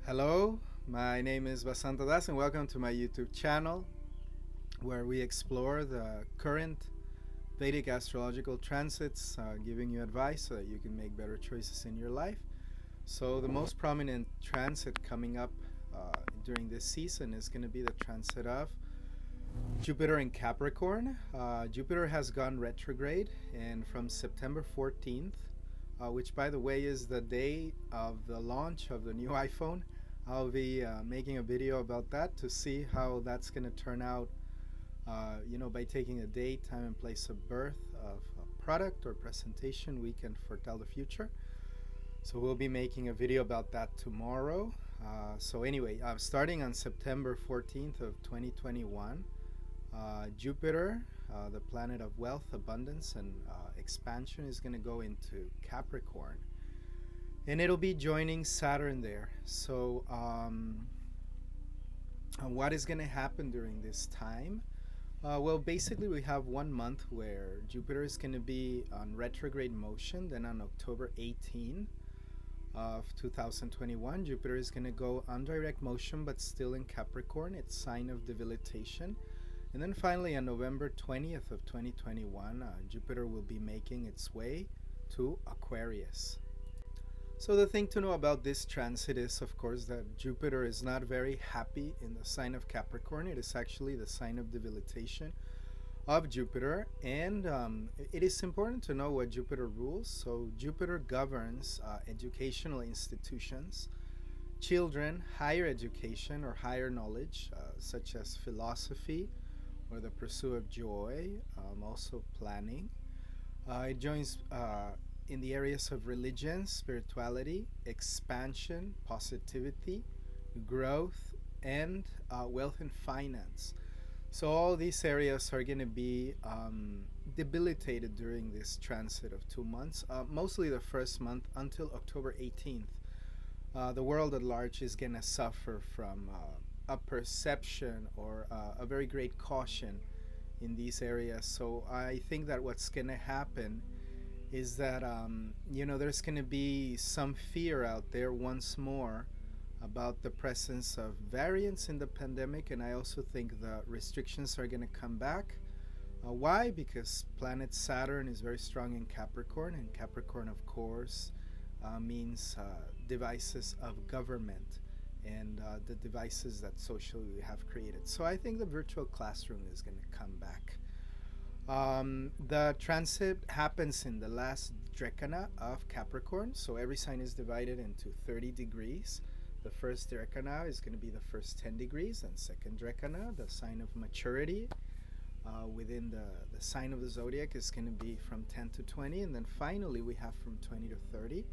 Hello, my name is Vasanta and welcome to my YouTube channel where we explore the current Vedic astrological transits, giving you advice so that you can make better choices in your life. So the most prominent transit coming up during this season is going to be the transit of Jupiter in Capricorn. Jupiter has gone retrograde, and from September 14th, which by the way is the day of the launch of the new iPhone, I'll be making a video about that to see how that's going to turn out, by taking a date, time, and place of birth of a product or presentation, we can foretell the future. So we'll be making a video about that tomorrow. So anyway, starting on September 14th of 2021, Jupiter, the planet of wealth, abundance, and expansion, is going to go into Capricorn. And it'll be joining Saturn there. So what is going to happen during this time? Well, basically we have 1 month where Jupiter is going to be on retrograde motion. Then on October 18 of 2021, Jupiter is going to go on direct motion but still in Capricorn. It's sign of debilitation. And then finally on November 20th of 2021, Jupiter will be making its way to Aquarius. So the thing to know about this transit is, of course, that Jupiter is not very happy in the sign of Capricorn. It is actually the sign of debilitation of Jupiter. And it is important to know what Jupiter rules. So Jupiter governs educational institutions, children, higher education or higher knowledge, such as philosophy or the pursuit of joy, also planning. It joins in the areas of religion, spirituality, expansion, positivity, growth, and wealth and finance. So all these areas are going to be debilitated during this transit of 2 months, mostly the first month until October 18th. The world at large is going to suffer from a perception or a very great caution in these areas. So I think that what's going to happen is that there's going to be some fear out there once more about the presence of variants in the pandemic, and I also think the restrictions are going to come back. Why? Because planet Saturn is very strong in Capricorn, and Capricorn, of course, means devices of government and the devices that socially we have created. So I think the virtual classroom is going to come back. The transit happens in the last decana of Capricorn, so every sign is divided into 30 degrees. The first decana is going to be the first 10 degrees, and second decana, the sign of maturity within the sign of the zodiac, is going to be from 10 to 20, and then finally we have from 20 to 30.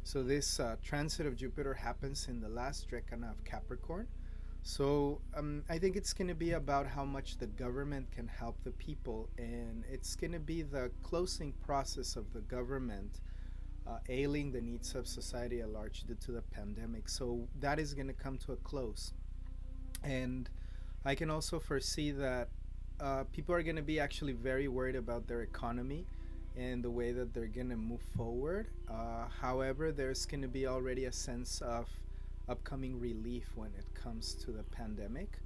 So this transit of Jupiter happens in the last decana of Capricorn. So I think it's going to be about how much the government can help the people, and it's going to be the closing process of the government ailing the needs of society at large due to the pandemic. So that is going to come to a close. And I can also foresee that people are going to be actually very worried about their economy and the way that they're going to move forward. However, there's going to be already a sense of upcoming relief when it comes to the pandemic.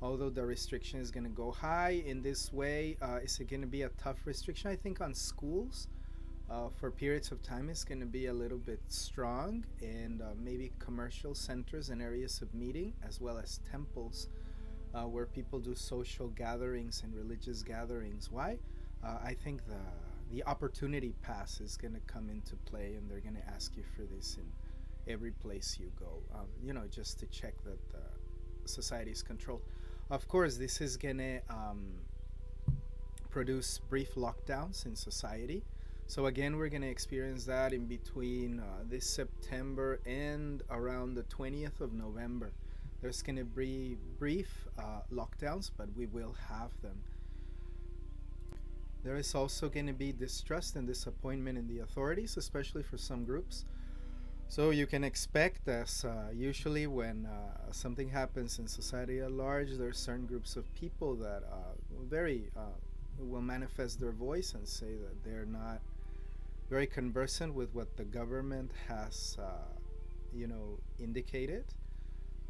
Although the restriction is going to go high in this way, is it going to be a tough restriction? I think on schools for periods of time it's going to be a little bit strong, and maybe commercial centers and areas of meeting, as well as temples where people do social gatherings and religious gatherings. Why? I think the opportunity pass is going to come into play, and they're going to ask you for this in every place you go, just to check that the society is controlled. Of course, this is gonna produce brief lockdowns in society. So again, we're gonna experience that in between this September and around the 20th of November. There's gonna be brief lockdowns, but we will have them. There is also gonna be distrust and disappointment in the authorities, especially for some groups. So you can expect, as usually when something happens in society at large, there are certain groups of people that will manifest their voice and say that they're not very conversant with what the government has indicated.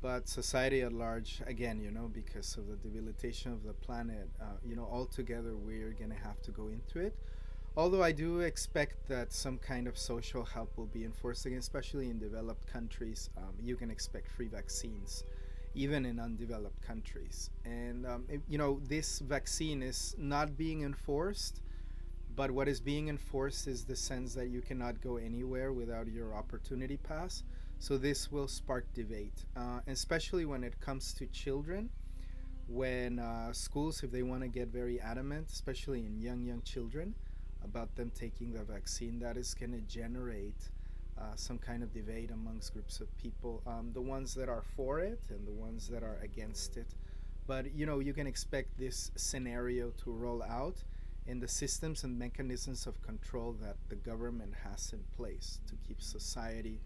But society at large, again, because of the debilitation of the planet, altogether we're going to have to go into it. Although I do expect that some kind of social help will be enforced again, especially in developed countries. You can expect free vaccines, even in undeveloped countries. And, this vaccine is not being enforced, but what is being enforced is the sense that you cannot go anywhere without your opportunity pass. So this will spark debate, especially when it comes to children. When schools, if they want to get very adamant, especially in young children, about them taking the vaccine, that is going to generate some kind of debate amongst groups of people, the ones that are for it and the ones that are against it. But you can expect this scenario to roll out in the systems and mechanisms of control that the government has in place to keep society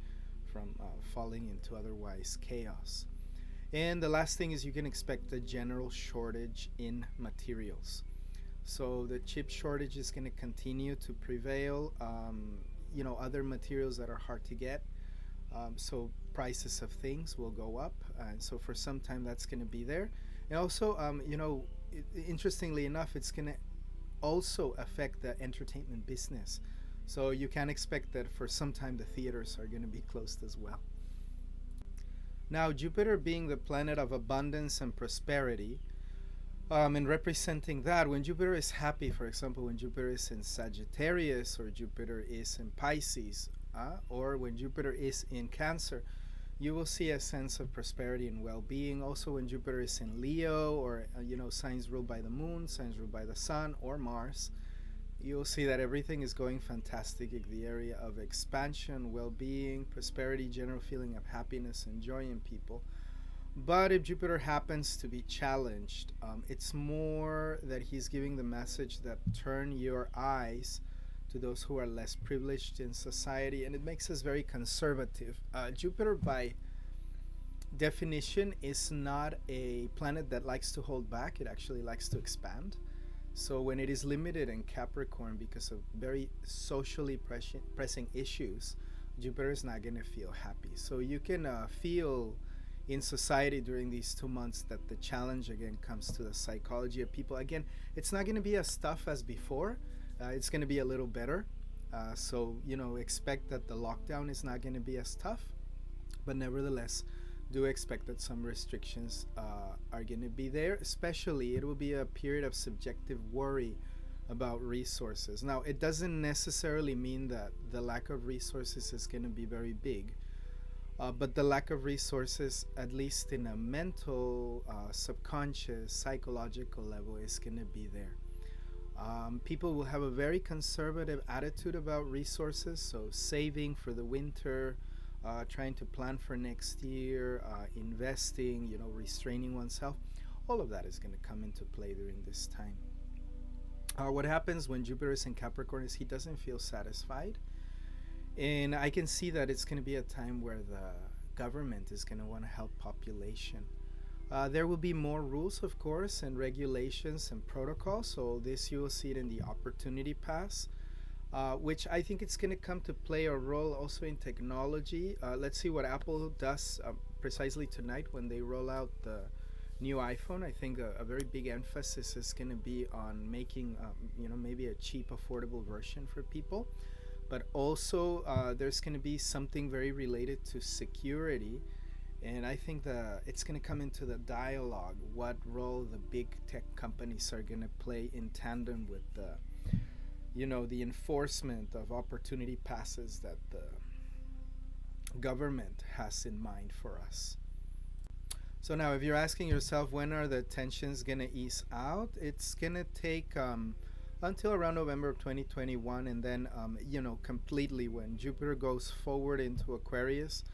from falling into otherwise chaos. And the last thing is you can expect a general shortage in materials. So the chip shortage is going to continue to prevail. Other materials that are hard to get. So prices of things will go up. And so for some time that's going to be there. And also, interestingly enough, it's going to also affect the entertainment business. So you can expect that for some time the theaters are going to be closed as well. Now, Jupiter being the planet of abundance and prosperity, and representing that, when Jupiter is happy, for example, when Jupiter is in Sagittarius or Jupiter is in Pisces, or when Jupiter is in Cancer, you will see a sense of prosperity and well-being. Also, when Jupiter is in Leo, or signs ruled by the moon, signs ruled by the sun or Mars, you'll see that everything is going fantastic in the area of expansion, well-being, prosperity, general feeling of happiness and joy in people. But if Jupiter happens to be challenged, it's more that he's giving the message that turn your eyes to those who are less privileged in society, and it makes us very conservative. Jupiter, by definition, is not a planet that likes to hold back. It actually likes to expand. So when it is limited in Capricorn because of very socially pressing issues, Jupiter is not going to feel happy. So you can feel in society during these 2 months that the challenge again comes to the psychology of people. Again, it's not going to be as tough as before. It's going to be a little better. So expect that the lockdown is not going to be as tough, but nevertheless, do expect that some restrictions are going to be there. Especially, it will be a period of subjective worry about resources. Now, it doesn't necessarily mean that the lack of resources is going to be very big. But the lack of resources, at least in a mental, subconscious, psychological level, is going to be there. People will have a very conservative attitude about resources, so saving for the winter, trying to plan for next year, investing, restraining oneself. All of that is going to come into play during this time. What happens when Jupiter is in Capricorn is he doesn't feel satisfied. And I can see that it's going to be a time where the government is going to want to help population. There will be more rules, of course, and regulations and protocols. So this you will see it in the opportunity pass, which I think it's going to come to play a role also in technology. Let's see what Apple does precisely tonight when they roll out the new iPhone. I think a very big emphasis is going to be on making, maybe a cheap, affordable version for people. But also there's going to be something very related to security. And I think it's going to come into the dialogue, what role the big tech companies are going to play in tandem with the enforcement of opportunity passes that the government has in mind for us. So now, if you're asking yourself, when are the tensions going to ease out? It's going to take until around November of 2021, and then completely when Jupiter goes forward into Aquarius,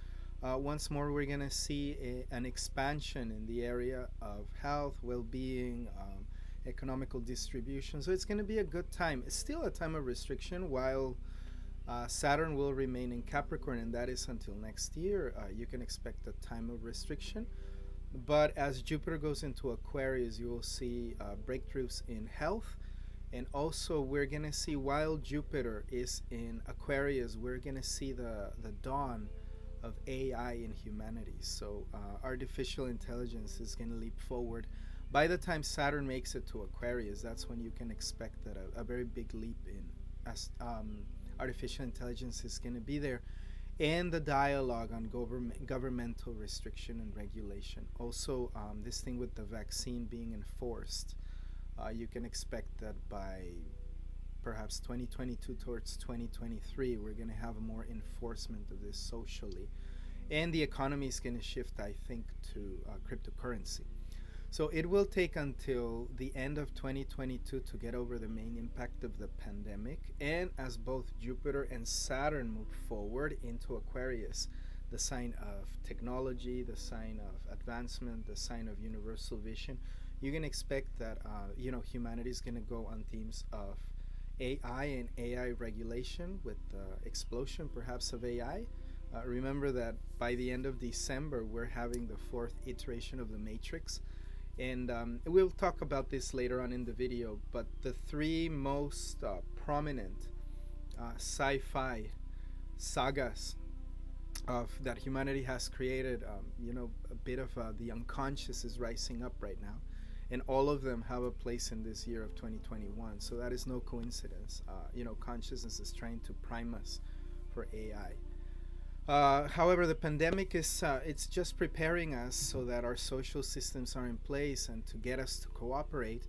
once more we're going to see an expansion in the area of health, well-being, economical distribution. So it's going to be a good time. It's still a time of restriction while Saturn will remain in Capricorn, and that is until next year. You can expect a time of restriction. But as Jupiter goes into Aquarius, you will see breakthroughs in health. And also we're going to see, while Jupiter is in Aquarius, we're going to see the dawn of AI in humanity. So artificial intelligence is going to leap forward. By the time Saturn makes it to Aquarius, that's when you can expect that a very big leap in artificial intelligence is going to be there, and the dialogue on governmental restriction and regulation. Also, this thing with the vaccine being enforced, you can expect that by perhaps 2022 towards 2023, we're going to have more enforcement of this socially. And the economy is going to shift, I think, to cryptocurrency. So it will take until the end of 2022 to get over the main impact of the pandemic. And as both Jupiter and Saturn move forward into Aquarius, the sign of technology, the sign of advancement, the sign of universal vision, you can expect that humanity is going to go on themes of AI and AI regulation with the explosion perhaps of AI. Remember that by the end of December, we're having the 4th iteration of the Matrix. And we'll talk about this later on in the video, but the 3 most prominent sci-fi sagas that humanity has created, a bit of the unconscious is rising up right now. And all of them have a place in this year of 2021. So that is no coincidence. Consciousness is trying to prime us for AI. However, the pandemic is it's just preparing us so that our social systems are in place and to get us to cooperate,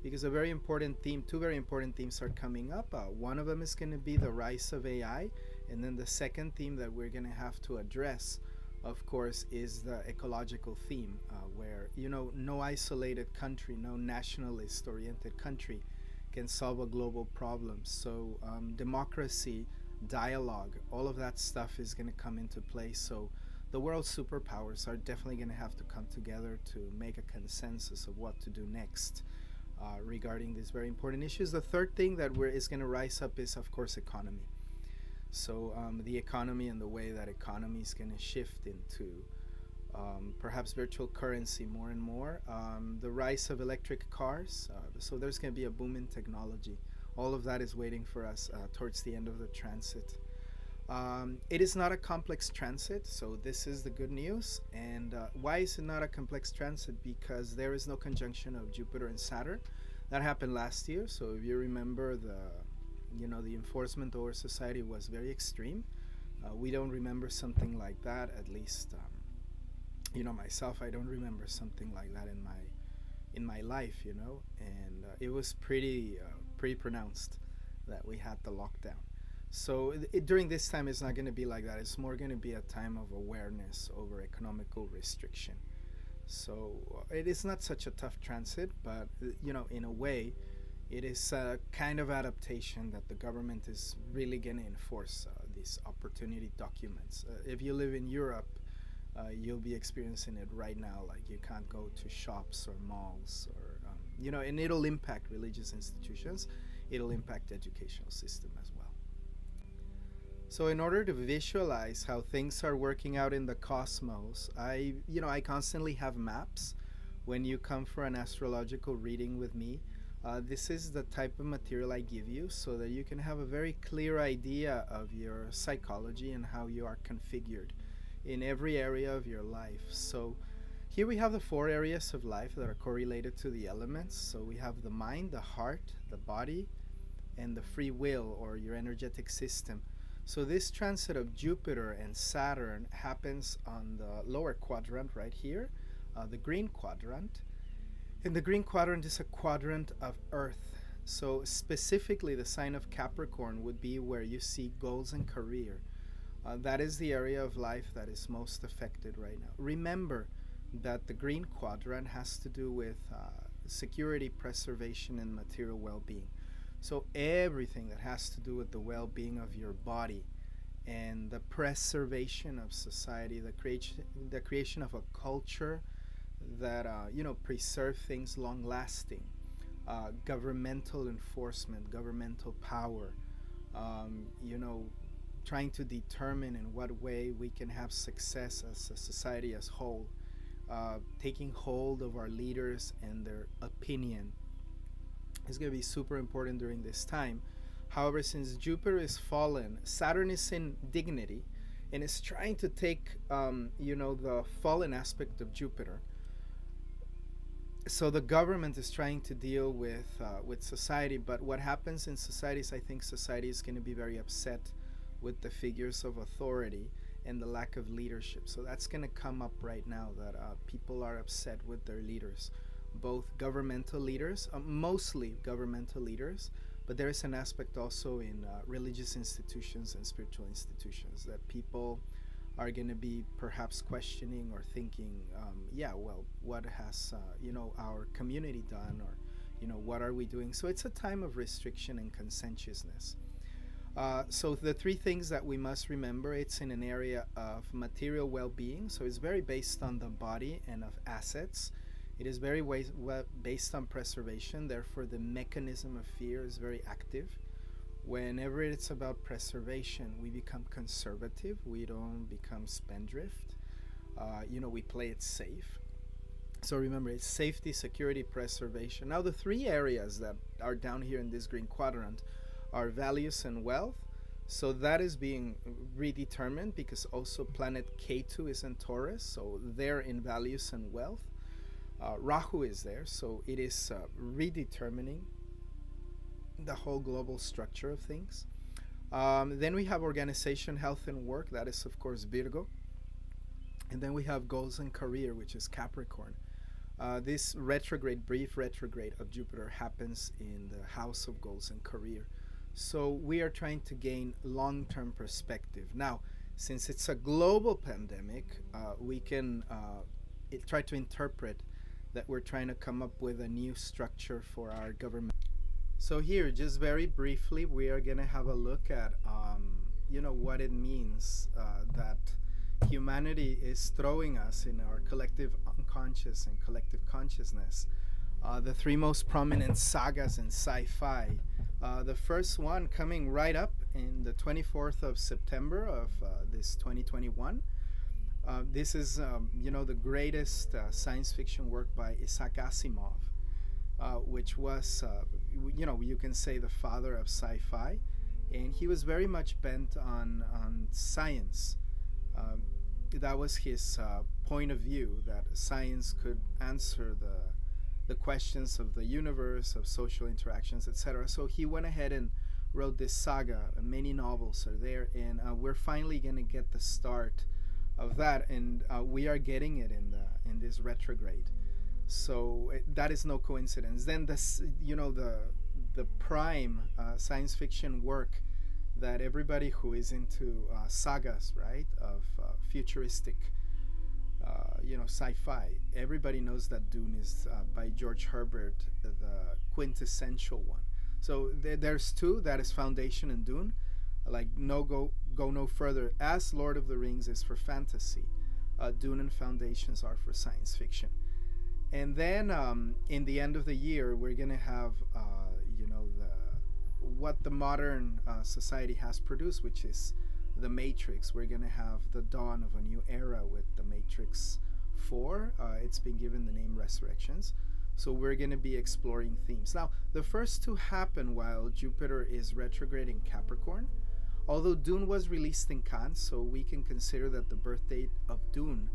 because a very important theme, 2 very important themes are coming up. One of them is going to be the rise of AI, and then the second theme that we're going to have to address, of course, is the ecological theme, where no isolated country, no nationalist-oriented country can solve a global problem. So democracy, dialogue, all of that stuff is going to come into play. So the world's superpowers are definitely going to have to come together to make a consensus of what to do next regarding these very important issues. The third thing that is going to rise up is, of course, economy. So the economy and the way that economy is going to shift into perhaps virtual currency more and more. The rise of electric cars. So there's going to be a boom in technology. All of that is waiting for us towards the end of the transit. It is not a complex transit, so this is the good news. And why is it not a complex transit? Because there is no conjunction of Jupiter and Saturn. That happened last year. So if you remember, the enforcement over society was very extreme. We don't remember something like that. At least, myself, I don't remember something like that in my life. And it was pretty pronounced that we had the lockdown. So during this time, it's not going to be like that. It's more going to be a time of awareness over economical restriction. So it is not such a tough transit, but in a way, it is a kind of adaptation that the government is really going to enforce these opportunity documents. If you live in Europe, you'll be experiencing it right now. Like, you can't go to shops or malls or and it'll impact religious institutions. It'll impact the educational system as well. So in order to visualize how things are working out in the cosmos, I constantly have maps when you come for an astrological reading with me. This is the type of material I give you so that you can have a very clear idea of your psychology and how you are configured in every area of your life. So here we have the 4 areas of life that are correlated to the elements. So we have the mind, the heart, the body, and the free will, or your energetic system. So this transit of Jupiter and Saturn happens on the lower quadrant right here, the green quadrant. And the green quadrant is a quadrant of Earth. So specifically the sign of Capricorn would be where you see goals and career. That is the area of life that is most affected right now. Remember that the green quadrant has to do with security, preservation, and material well-being. So everything that has to do with the well-being of your body and the preservation of society, the creation of a culture that preserve things long-lasting, governmental enforcement, governmental power, trying to determine in what way we can have success as a society as whole, taking hold of our leaders and their opinion is going to be super important during this time. However, since Jupiter is fallen, Saturn is in dignity, and it's trying to take the fallen aspect of Jupiter. So the government is trying to deal with society, but what happens in societies, I think society is going to be very upset with the figures of authority and the lack of leadership. So that's going to come up right now, that people are upset with their leaders, both governmental leaders, mostly governmental leaders, but there is an aspect also in religious institutions and spiritual institutions that people are going to be perhaps questioning or thinking, what has our community done, or what are we doing? So it's a time of restriction and conscientiousness. So the three things that we must remember, it's in an area of material well-being, so it's very based on the body and of assets. It is very based on preservation, therefore the mechanism of fear is very active. Whenever it's about preservation, we become conservative, we don't become spendthrift, we play it safe. So remember, it's safety, security, preservation. Now the three areas that are down here in this green quadrant are values and wealth. So that is being redetermined because also planet Ketu is in Taurus, so they're in values and wealth. Rahu is there, so it is redetermining the whole global structure of things. Then we have organization, health, and work. That is, of course, Virgo. And then we have goals and career, which is Capricorn. This brief retrograde of Jupiter happens in the house of goals and career. So we are trying to gain long-term perspective. Now, since it's a global pandemic, we can try to interpret that we're trying to come up with a new structure for our government. So here, just very briefly, we are going to have a look at, what it means that humanity is throwing us in our collective unconscious and collective consciousness. The three most prominent sagas in sci-fi. The first one coming right up in the 24th of September of this 2021. This is, the greatest science fiction work by Isaac Asimov, which was, you can say the father of sci-fi. And he was very much bent on science. That was his point of view, that science could answer the questions of the universe, of social interactions, etc. So he went ahead and wrote this saga. Many novels are there, and we're finally going to get the start of that, and we are getting it in this retrograde. So that is no coincidence. Then the prime science fiction work that everybody who is into sagas, right, of futuristic sci-fi, everybody knows that Dune is by George Herbert, the quintessential one. So there's two, that is Foundation and Dune. Like go no further. As Lord of the Rings is for fantasy, Dune and Foundations are for science fiction. And then in the end of the year, we're gonna have what the modern society has produced, which is the Matrix. We're gonna have the dawn of a new era with the Matrix 4. It's been given the name Resurrections. So we're gonna be exploring themes. Now, the first two happen while Jupiter is retrograde in Capricorn. Although Dune was released in Cannes, so we can consider that the birth date of Dune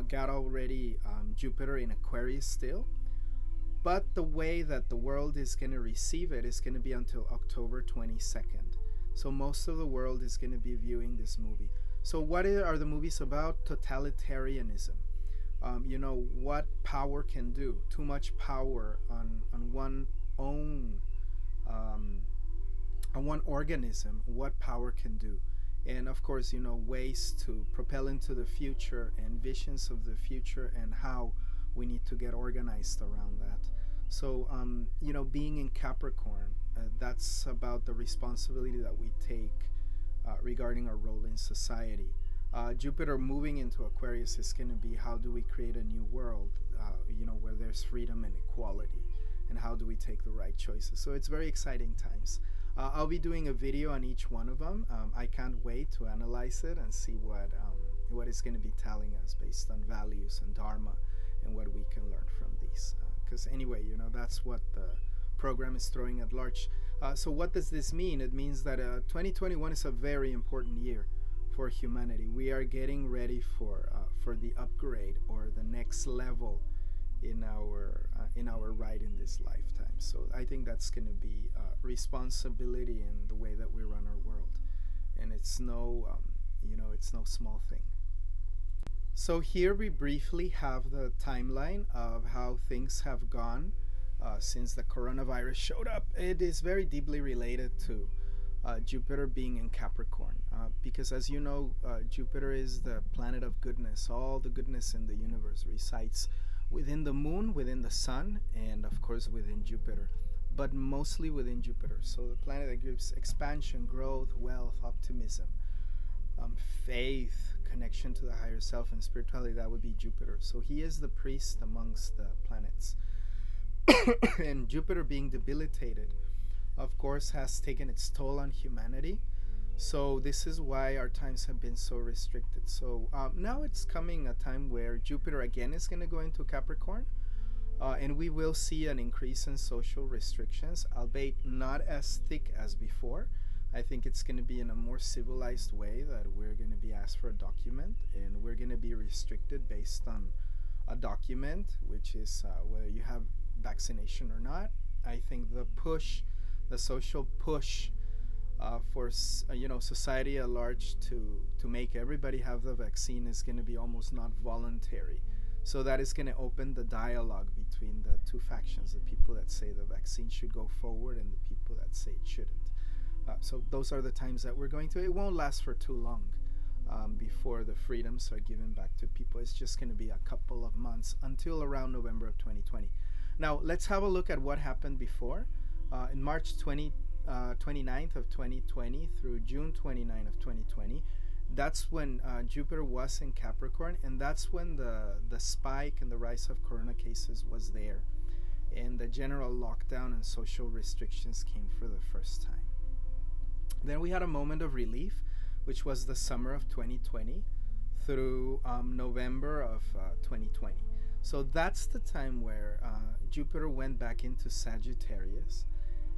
got already Jupiter in Aquarius still. But the way that the world is going to receive it is going to be until October 22nd. So most of the world is going to be viewing this movie. So what are the movies about? Totalitarianism. What power can do. Too much power on one organism, what power can do. And of course, ways to propel into the future and visions of the future and how we need to get organized around that. So, being in Capricorn, that's about the responsibility that we take regarding our role in society. Jupiter moving into Aquarius is going to be, how do we create a new world, where there's freedom and equality, and how do we take the right choices. So it's very exciting times. I'll be doing a video on each one of them. I can't wait to analyze it and see what it's going to be telling us based on values and Dharma and what we can learn from these. Because anyway, that's what the program is throwing at large. So what does this mean? It means that 2021 is a very important year for humanity. We are getting ready for the upgrade or the next level in our ride in this lifetime. So I think that's going to be responsibility in the way that we run our world, and it's no it's no small thing. So here we briefly have the timeline of how things have gone since the coronavirus showed up. It is very deeply related to Jupiter being in Capricorn, because as you know, Jupiter is the planet of goodness. All the goodness in the universe resides within the moon, within the sun, and of course within Jupiter, but mostly within Jupiter. So the planet that gives expansion, growth, wealth, optimism, faith, connection to the higher self, and spirituality, that would be Jupiter. So he is the priest amongst the planets. And Jupiter being debilitated, of course, has taken its toll on humanity. So this is why our times have been so restricted. So now it's coming a time where Jupiter again is going to go into Capricorn, and we will see an increase in social restrictions, albeit not as thick as before. I think it's going to be in a more civilized way, that we're going to be asked for a document, and we're going to be restricted based on a document, which is whether you have vaccination or not. I think the social push for society at large to make everybody have the vaccine is going to be almost not voluntary. So that is going to open the dialogue between the two factions, the people that say the vaccine should go forward and the people that say it shouldn't. So those are the times that we're going to. It won't last for too long before the freedoms are given back to people. It's just going to be a couple of months until around November of 2020. Now let's have a look at what happened before. In March 29th of 2020 through June 29th of 2020, that's when Jupiter was in Capricorn, and that's when the spike and the rise of corona cases was there, and the general lockdown and social restrictions came for the first time. Then we had a moment of relief, which was the summer of 2020 through November of 2020. So that's the time where Jupiter went back into Sagittarius.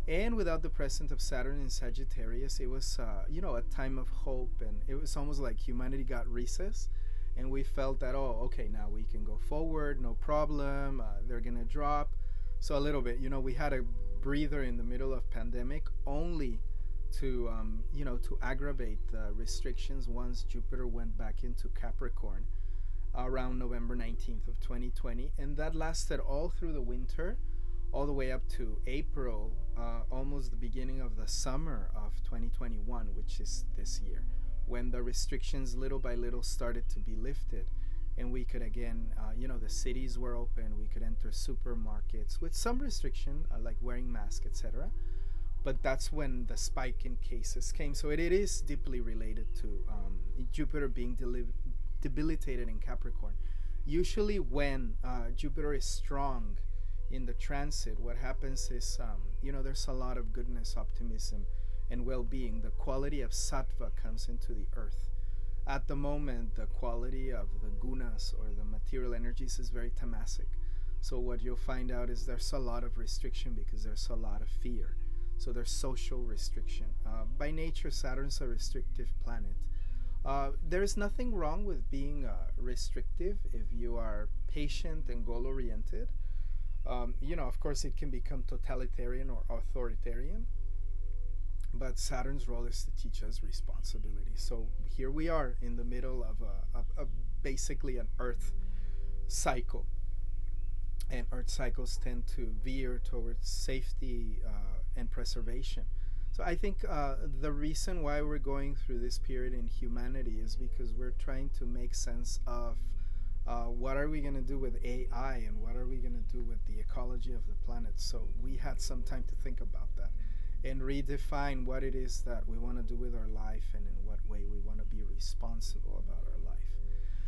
And without the presence of Saturn in Sagittarius, it was a time of hope, and it was almost like humanity got recess, and we felt that, oh, okay, now we can go forward, no problem, they're gonna drop. So a little bit, we had a breather in the middle of pandemic, only to to aggravate the restrictions once Jupiter went back into Capricorn around November 19th of 2020, and that lasted all through the winter, all the way up to April, almost the beginning of the summer of 2021, which is this year, when the restrictions little by little started to be lifted, and we could again, the cities were open, we could enter supermarkets with some restriction, like wearing masks, etc. But that's when the spike in cases came. So it is deeply related to Jupiter being debilitated in Capricorn. Usually when Jupiter is strong in the transit, what happens is, there's a lot of goodness, optimism, and well-being. The quality of sattva comes into the earth. At the moment, the quality of the gunas, or the material energies, is very tamasic. So what you'll find out is there's a lot of restriction because there's a lot of fear. So there's social restriction. By nature, Saturn's a restrictive planet. There's nothing wrong with being restrictive if you are patient and goal-oriented. Of course, it can become totalitarian or authoritarian, but Saturn's role is to teach us responsibility. So here we are in the middle of basically an Earth cycle, and Earth cycles tend to veer towards safety and preservation. So I think the reason why we're going through this period in humanity is because we're trying to make sense of what are we going to do with AI, and what are we going to do with the ecology of the planet. So we had some time to think about that and redefine what it is that we want to do with our life, and in what way we want to be responsible about our life.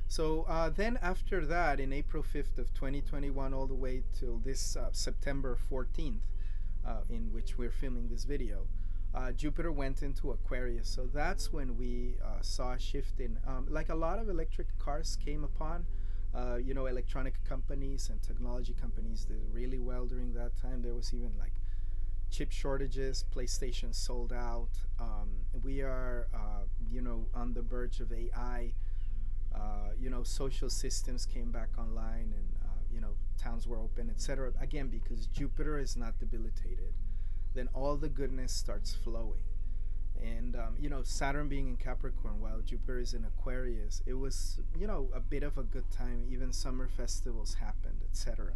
So then after that, in April 5th of 2021 all the way till this September 14th, in which we're filming this video, Jupiter went into Aquarius. So that's when we saw a shift in, like a lot of electric cars came upon, electronic companies and technology companies did really well during that time. There was even like chip shortages, PlayStation sold out. We are, on the verge of AI. Social systems came back online, and towns were open, etc. Again, because Jupiter is not debilitated, then all the goodness starts flowing. And Saturn being in Capricorn while Jupiter is in Aquarius, it was a bit of a good time. Even summer festivals happened, etc.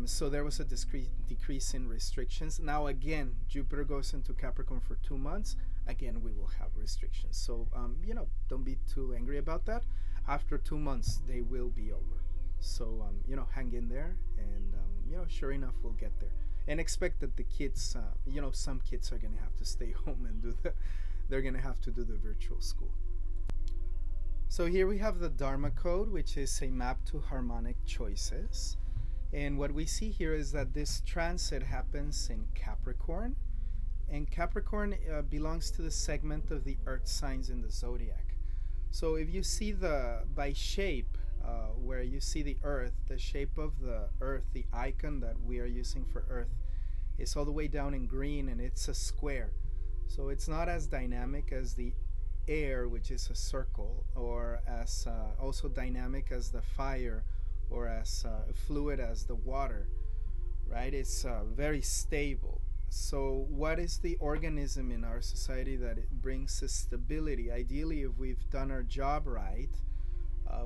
So there was a decrease in restrictions. Now again, Jupiter goes into Capricorn for 2 months. Again, we will have restrictions. So don't be too angry about that. After 2 months, they will be over. So hang in there, and sure enough, we'll get there. And expect that the kids, some kids are gonna have to stay home and they're gonna have to do the virtual school. So here we have the Dharma Code, which is a map to harmonic choices. And what we see here is that this transit happens in Capricorn. And Capricorn belongs to the segment of the earth signs in the zodiac. So if you see by shape, where you see the earth, the shape of the earth, the icon that we are using for earth, is all the way down in green, and it's a square. So it's not as dynamic as the air, which is a circle, or as also dynamic as the fire, or as fluid as the water, right? It's very stable. So what is the organism in our society that it brings us stability? Ideally, if we've done our job right,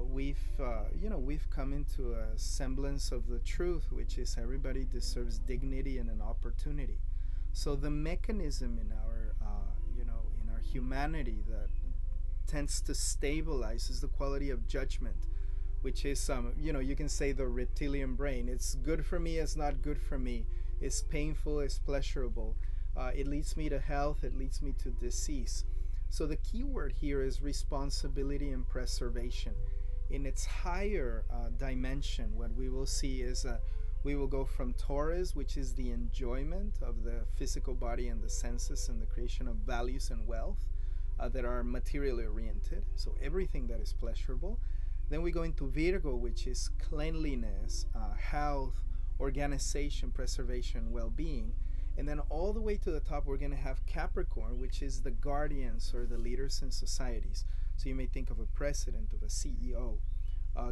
we've come into a semblance of the truth, which is everybody deserves dignity and an opportunity. So the mechanism in our in our humanity that tends to stabilize is the quality of judgment, which is you can say the reptilian brain. It's good for me, it's not good for me, it's painful, it's pleasurable, it leads me to health, it leads me to disease. So the key word here is responsibility and preservation. In its higher dimension, what we will see is we will go from Taurus, which is the enjoyment of the physical body and the senses and the creation of values and wealth that are materially oriented, so everything that is pleasurable. Then we go into Virgo, which is cleanliness, health, organization, preservation, well-being. And then all the way to the top, we're going to have Capricorn, which is the guardians or the leaders in societies. So you may think of a president, of a CEO,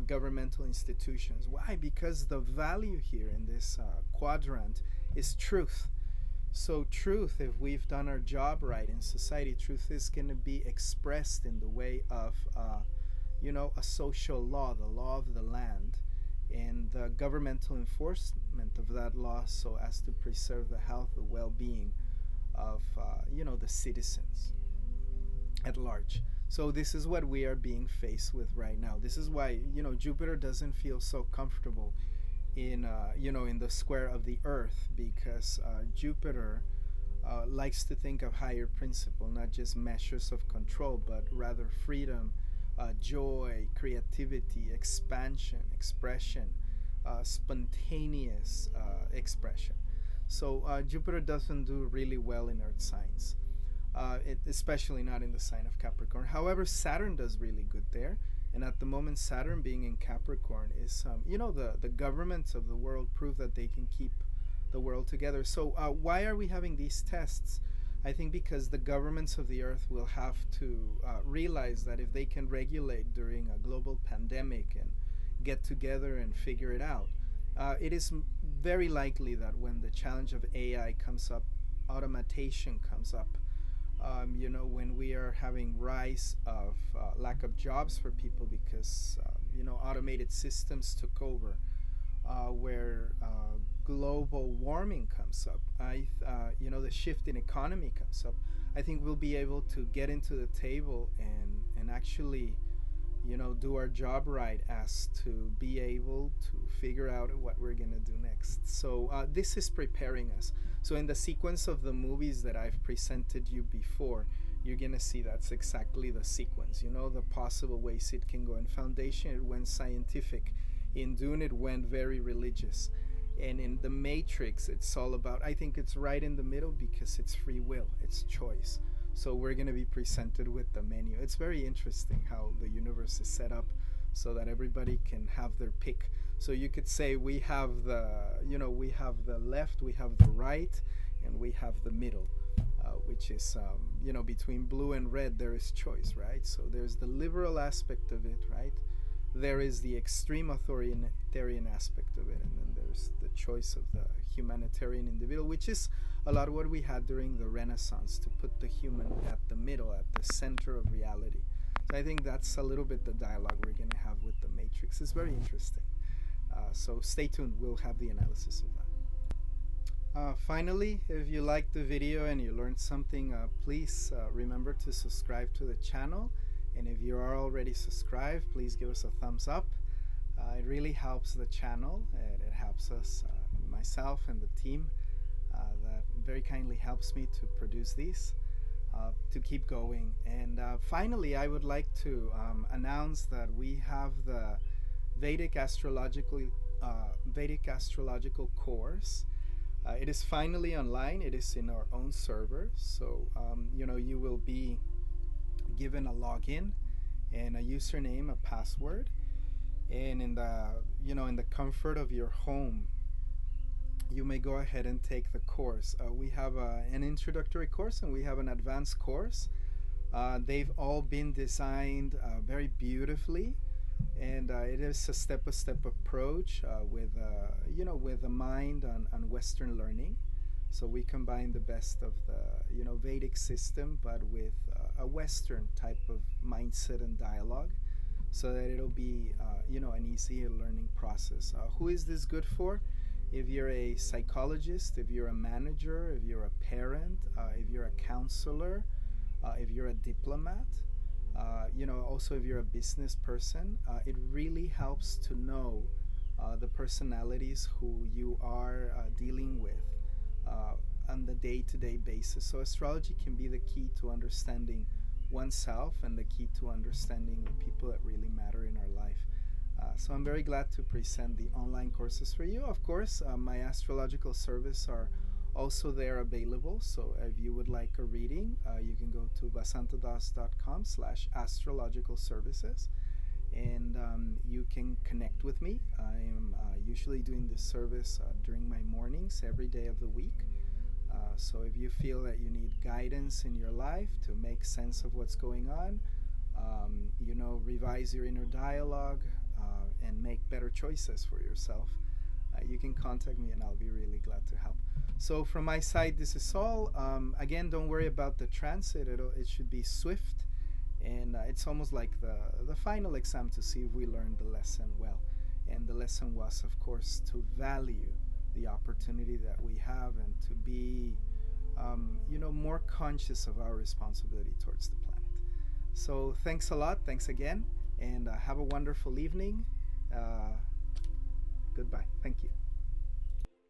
governmental institutions. Why? Because the value here in this quadrant is truth. So truth, if we've done our job right in society, truth is going to be expressed in the way of, a social law, the law of the land, and the governmental enforcement of that law so as to preserve the health, the well-being of, the citizens at large. So this is what we are being faced with right now. This is why, Jupiter doesn't feel so comfortable in the square of the earth, because Jupiter likes to think of higher principle, not just measures of control, but rather freedom, joy, creativity, expansion, expression, spontaneous expression. So Jupiter doesn't do really well in earth signs, especially not in the sign of Capricorn. However, Saturn does really good there. And at the moment, Saturn being in Capricorn is, the governments of the world prove that they can keep the world together. So why are we having these tests? I think because the governments of the earth will have to realize that if they can regulate during a global pandemic and get together and figure it out, it is very likely that when the challenge of AI comes up, automation comes up, when we are having rise of lack of jobs for people because automated systems took over, where global warming comes up, the shift in economy comes up, I think we'll be able to get into the table and actually do our job right as to be able to figure out what we're gonna do next. So this is preparing us. So in the sequence of the movies that I've presented you before, you're gonna see that's exactly the sequence. The possible ways it can go. In Foundation, it went scientific. In Dune, it went very religious. And in The Matrix, it's all about, I think it's right in the middle because it's free will, it's choice. So we're going to be presented with the menu. It's very interesting how the universe is set up so that everybody can have their pick. So you could say we have the left, we have the right, and we have the middle, which is, between blue and red there is choice, right? So there's the liberal aspect of it, right? There is the extreme authoritarian aspect of it, and then there's the choice of the humanitarian individual, which is a lot of what we had during the Renaissance, to put the human at the middle, at the center of reality. So I think that's a little bit the dialogue we're going to have with the Matrix. It's very interesting. So stay tuned. We'll have the analysis of that. Finally, if you liked the video and you learned something, please remember to subscribe to the channel. And if you are already subscribed, please give us a thumbs up. It really helps the channel, and it helps us, myself and the team that very kindly helps me to produce these, to keep going. And finally, I would like to announce that we have the Vedic astrological course. It is finally online. It is in our own server, so you will be given a login and a username, a password, and in the comfort of your home, you may go ahead and take the course. We have an introductory course and we have an advanced course. They've all been designed very beautifully, and it is a step-by-step approach with a mind on Western learning. So we combine the best of the Vedic system, but with a Western type of mindset and dialogue, so that it'll be an easier learning process. Who is this good for? If you're a psychologist, if you're a manager, if you're a parent, if you're a counselor, if you're a diplomat, also if you're a business person, it really helps to know the personalities who you are dealing with on the day-to-day basis. So astrology can be the key to understanding oneself and the key to understanding the people that really matter in our life. So I'm very glad to present the online courses for you. Of course, my astrological service are also there available. So if you would like a reading, you can go to vasantadas.com/astrological services, and you can connect with me. I am usually doing this service during my mornings every day of the week. So if you feel that you need guidance in your life to make sense of what's going on, revise your inner dialogue, and make better choices for yourself, you can contact me and I'll be really glad to help. So from my side, this is all. Again, don't worry about the transit. It should be swift, and it's almost like the final exam to see if we learned the lesson well. And the lesson was, of course, to value the opportunity that we have and to be more conscious of our responsibility towards the planet. So thanks a lot. Thanks again, and have a wonderful evening. Goodbye. Thank you.